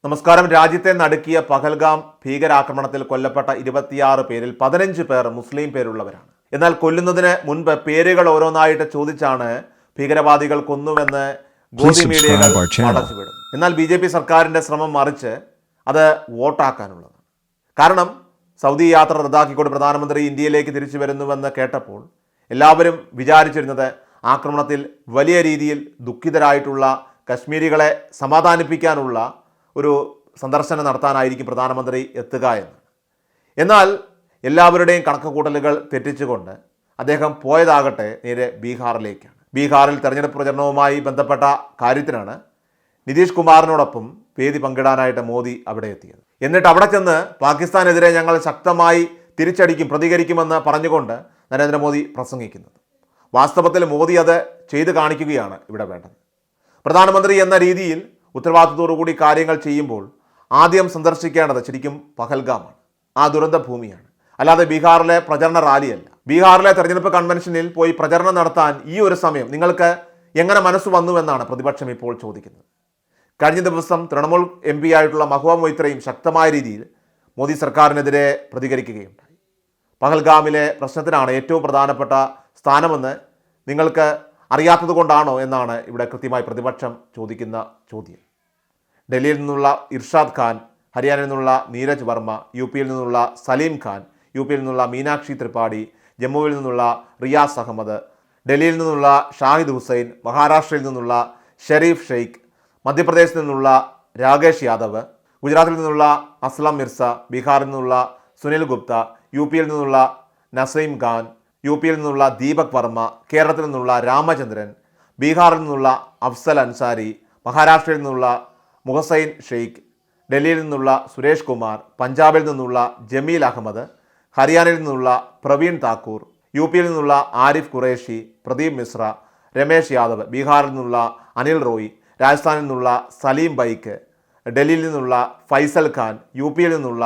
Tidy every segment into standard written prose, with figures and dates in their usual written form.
നമസ്കാരം. രാജ്യത്തെ നടുക്കിയ പഹൽഗാം ഭീകരാക്രമണത്തിൽ കൊല്ലപ്പെട്ട 26 പേരിൽ 15 പേർ മുസ്ലിം പേരുള്ളവരാണ്. എന്നാൽ കൊല്ലുന്നതിന് മുൻപ് പേരുകൾ ഓരോന്നായിട്ട് ചോദിച്ചാണ് ഭീകരവാദികൾ കൊന്നുവെന്ന് ഗോദി മീഡിയകൾ അടച്ചുവിടും. എന്നാൽ BJP സർക്കാരിൻ്റെ ശ്രമം മറിച്ച് അത് വോട്ടാക്കാനുള്ളതാണ്. കാരണം സൗദി യാത്ര റദ്ദാക്കിക്കൊണ്ട് പ്രധാനമന്ത്രി ഇന്ത്യയിലേക്ക് തിരിച്ചു വരുന്നുവെന്ന് കേട്ടപ്പോൾ എല്ലാവരും വിചാരിച്ചിരുന്നത് ആക്രമണത്തിൽ വലിയ രീതിയിൽ ദുഃഖിതരായിട്ടുള്ള കശ്മീരികളെ സമാധാനിപ്പിക്കാനുള്ള ഒരു സന്ദർശനം നടത്താനായിരിക്കും പ്രധാനമന്ത്രി എത്തുക എന്ന്. എന്നാൽ എല്ലാവരുടെയും കണക്കുകൂട്ടലുകൾ തെറ്റിച്ചുകൊണ്ട് അദ്ദേഹം പോയതാകട്ടെ നേരെ ബീഹാറിലേക്കാണ്. ബീഹാറിൽ തെരഞ്ഞെടുപ്പ് പ്രചരണവുമായി ബന്ധപ്പെട്ട കാര്യത്തിനാണ് നിതീഷ് കുമാറിനോടൊപ്പം വേദി പങ്കിടാനായിട്ട് മോദി അവിടെ എത്തിയത്. എന്നിട്ട് അവിടെ ചെന്ന് പാകിസ്ഥാനെതിരെ ഞങ്ങൾ ശക്തമായി തിരിച്ചടിക്കും, പ്രതികരിക്കുമെന്ന് പറഞ്ഞുകൊണ്ട് നരേന്ദ്രമോദി പ്രസംഗിക്കുന്നത്. വാസ്തവത്തിൽ മോദി അത് ചെയ്തു കാണിക്കുകയാണ് ഇവിടെ വേണ്ടത്. പ്രധാനമന്ത്രി എന്ന രീതിയിൽ ഉത്തരവാദിത്തത്തോടുകൂടി കാര്യങ്ങൾ ചെയ്യുമ്പോൾ ആദ്യം സന്ദർശിക്കേണ്ടത് ശരിക്കും പഹൽഗാമാണ്, ആ ദുരന്ത ഭൂമിയാണ്, അല്ലാതെ ബീഹാറിലെ പ്രചരണ റാലിയല്ല. ബീഹാറിലെ തെരഞ്ഞെടുപ്പ് കൺവെൻഷനിൽ പോയി പ്രചരണം നടത്താൻ ഈ ഒരു സമയം നിങ്ങൾക്ക് എങ്ങനെ മനസ്സ് വന്നുവെന്നാണ് പ്രതിപക്ഷം ഇപ്പോൾ ചോദിക്കുന്നത്. കഴിഞ്ഞ ദിവസം തൃണമൂൽ MP ആയിട്ടുള്ള മഹുവ മൊയ്ത്രയും ശക്തമായ രീതിയിൽ മോദി സർക്കാരിനെതിരെ പ്രതികരിക്കുകയുണ്ടായി. പഹൽഗാമിലെ പ്രശ്നത്തിനാണ് ഏറ്റവും പ്രധാനപ്പെട്ട സ്ഥാനമെന്ന് നിങ്ങൾക്ക് അറിയാത്തത് കൊണ്ടാണോ എന്നാണ് ഇവിടെ കൃത്യമായി പ്രതിപക്ഷം ചോദിക്കുന്ന ചോദ്യം. ഡൽഹിയിൽ നിന്നുള്ള ഇർഷാദ് ഖാൻ, ഹരിയാനയിൽ നിന്നുള്ള നീരജ് വർമ്മ, UP യിൽ നിന്നുള്ള സലീം ഖാൻ, UP യിൽ നിന്നുള്ള മീനാക്ഷി ത്രിപാഠി, ജമ്മുവിൽ നിന്നുള്ള റിയാസ് അഹമ്മദ്, ഡൽഹിയിൽ നിന്നുള്ള ഷാഹിദ് ഹുസൈൻ, മഹാരാഷ്ട്രയിൽ നിന്നുള്ള ഷെരീഫ് ഷെയ്ഖ്, മധ്യപ്രദേശിൽ നിന്നുള്ള രാകേഷ് യാദവ്, ഗുജറാത്തിൽ നിന്നുള്ള അസ്ലം മിർസ, ബീഹാറിൽ നിന്നുള്ള സുനിൽ ഗുപ്ത, UP യിൽ നിന്നുള്ള നസീം ഖാൻ, UP യിൽ നിന്നുള്ള ദീപക് വർമ്മ, കേരളത്തിൽ നിന്നുള്ള രാമചന്ദ്രൻ, ബീഹാറിൽ നിന്നുള്ള അഫ്സൽ അൻസാരി, മഹാരാഷ്ട്രയിൽ നിന്നുള്ള മുഹസൈൻ ഷെയ്ഖ്, ഡൽഹിയിൽ നിന്നുള്ള സുരേഷ് കുമാർ, പഞ്ചാബിൽ നിന്നുള്ള ജമീൽ അഹമ്മദ്, ഹരിയാനയിൽ നിന്നുള്ള പ്രവീൺ താക്കൂർ, UP യിൽ നിന്നുള്ള ആരിഫ് ഖുറേഷി, പ്രദീപ് മിശ്ര, രമേശ് യാദവ്, ബീഹാറിൽ നിന്നുള്ള അനിൽ റോയ്, രാജസ്ഥാനിൽ നിന്നുള്ള സലീം ബൈക്ക്, ഡൽഹിയിൽ നിന്നുള്ള ഫൈസൽ ഖാൻ, UP യിൽ നിന്നുള്ള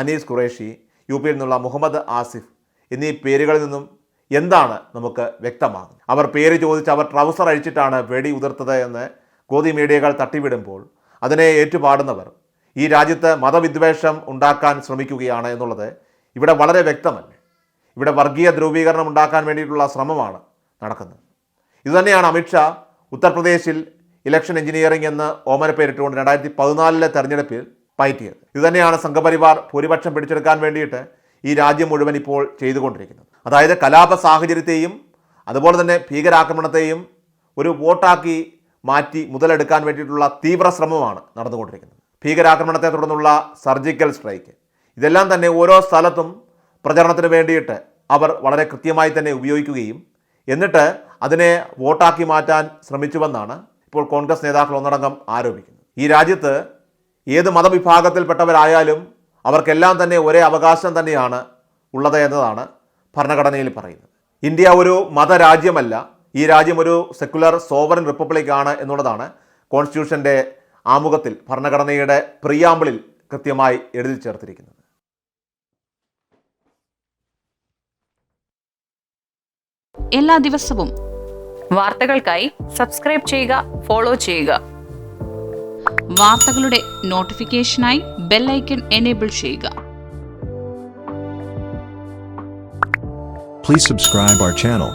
അനീസ് ഖുറേഷി, UP യിൽ നിന്നുള്ള മുഹമ്മദ് ആസിഫ് എന്നീ പേരുകളിൽ നിന്നും എന്താണ് നമുക്ക് വ്യക്തമാകുന്നത്? അവർ പേര് ചോദിച്ച് അവർ ട്രൗസർ അഴിച്ചിട്ടാണ് വെടി ഉതിർത്തത് എന്ന് ഗോദി മീഡിയകൾ തട്ടിവിടുമ്പോൾ അതിനെ ഏറ്റുപാടുന്നവർ ഈ രാജ്യത്ത് മതവിദ്വേഷം ഉണ്ടാക്കാൻ ശ്രമിക്കുകയാണ് എന്നുള്ളത് ഇവിടെ വളരെ വ്യക്തമല്ലേ. ഇവിടെ വർഗീയ ധ്രുവീകരണം ഉണ്ടാക്കാൻ വേണ്ടിയിട്ടുള്ള ശ്രമമാണ് നടക്കുന്നത്. ഇതുതന്നെയാണ് അമിത്ഷാ ഉത്തർപ്രദേശിൽ ഇലക്ഷൻ എഞ്ചിനീയറിംഗ് എന്ന് ഓമന പേരിട്ടുകൊണ്ട് 2014 തെരഞ്ഞെടുപ്പിൽ പയറ്റിയത്. ഇതുതന്നെയാണ് സംഘപരിവാർ ഭൂരിപക്ഷം പിടിച്ചെടുക്കാൻ വേണ്ടിയിട്ട് ഈ രാജ്യം മുഴുവൻ ഇപ്പോൾ ചെയ്തുകൊണ്ടിരിക്കുന്നത്. അതായത് കലാപ സാഹചര്യത്തെയും അതുപോലെ തന്നെ ഭീകരാക്രമണത്തെയും ഒരു വോട്ടാക്കി മാറ്റി മുതലെടുക്കാൻ വേണ്ടിയിട്ടുള്ള തീവ്ര ശ്രമമാണ് നടന്നുകൊണ്ടിരിക്കുന്നത്. ഭീകരാക്രമണത്തെ തുടർന്നുള്ള സർജിക്കൽ സ്ട്രൈക്ക്, ഇതെല്ലാം തന്നെ ഓരോ സ്ഥലത്തും പ്രചരണത്തിന് വേണ്ടിയിട്ട് അവർ വളരെ കൃത്യമായി തന്നെ ഉപയോഗിക്കുകയും എന്നിട്ട് അതിനെ വോട്ടാക്കി മാറ്റാൻ ശ്രമിച്ചുവെന്നാണ് ഇപ്പോൾ കോൺഗ്രസ് നേതാക്കൾ ഒന്നടങ്കം ആരോപിക്കുന്നത്. ഈ രാജ്യത്ത് ഏത് മതവിഭാഗത്തിൽപ്പെട്ടവരായാലും അവർക്കെല്ലാം തന്നെ ഒരേ അവകാശം തന്നെയാണ് ഉള്ളത് എന്നതാണ് ഭരണഘടനയിൽ പറയുന്നത്. ഇന്ത്യ ഒരു മതരാജ്യമല്ല, ഈ രാജ്യം ഒരു സെക്കുലർ സോവറൻ റിപ്പബ്ലിക്കാണ് എന്നുള്ളതാണ് കോൺസ്റ്റിറ്റ്യൂഷൻ്റെ ആമുഖത്തിൽ ഭരണഘടനയുടെ പ്രിയാമ്പിളിൽ കൃത്യമായി എഴുതി ചേർത്തിരിക്കുന്നത്. എല്ലാ ദിവസവും വാർത്തകൾക്കായി സബ്സ്ക്രൈബ് ചെയ്യുക, ഫോളോ ചെയ്യുക. വാർത്തകളുടെ നോട്ടിഫിക്കേഷനായി ബെൽ ഐക്കൺ എനേബിൾ ചെയ്യുക. Please subscribe our channel.